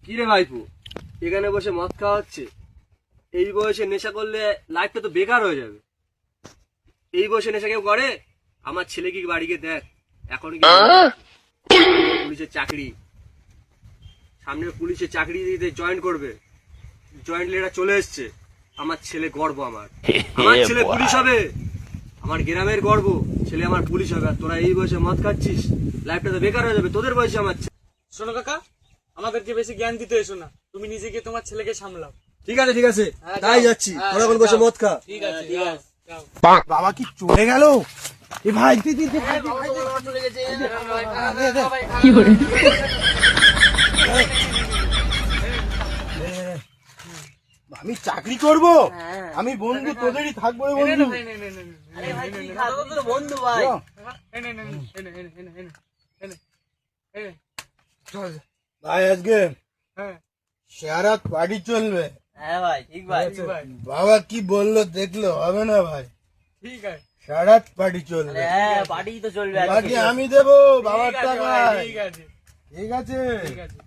কি রে ভাইপু, এখানে বসে মদ খাওয়া হচ্ছে? এই বয়সে নেশা করলে লাইফটা তো বেকার হয়ে যাবে। এই বয়সে নেশা কেউ করে? আমার ছেলে কি বাড়ি গিয়ে দেখ, এখন কি পুলিশের চাকরি, সামনে পুলিশের চাকরি দিতে জয়েন করবে, জয়েন্ট লেটার চলে এসছে। আমার ছেলে গর্ব, আমার ছেলে পুলিশ হবে, আমার গ্রামের গর্ব, ছেলে আমার পুলিশ হবে। আর তোরা এই বয়সে মদ খাচ্ছিস, লাইফটা তো বেকার হয়ে যাবে তোদের বয়সে। আমার শোনো কাকা, আমাদেরকে বেশি জ্ঞান দিতে এসো না, তুমি নিজেকে তোমার ছেলেকে সামলাও। ঠিক আছে তাই যাচ্ছি, তোরা এখন বসে মদ খা। ঠিক আছে, যাও। বাবা কি চলে গেল? এ ভাই আমি চাকরি করব, আমি বন্ধু তোদেরই থাকবো রে বন্ধু। বন্ধু ভাই, ভাই আজকে শেয়ারাত পার্টি চলবে। হ্যাঁ ভাই, ঠিক ভাই। বাবা কি বললো দেখলো, হবে না ভাই? ঠিক আছে, শেয়ারাত পার্টি চলবে। হ্যাঁ, পার্টি তো চলবে। পার্টি আমি দেবো বাবার টাকায়। ঠিক আছে, ঠিক আছে। ঠিক আছে।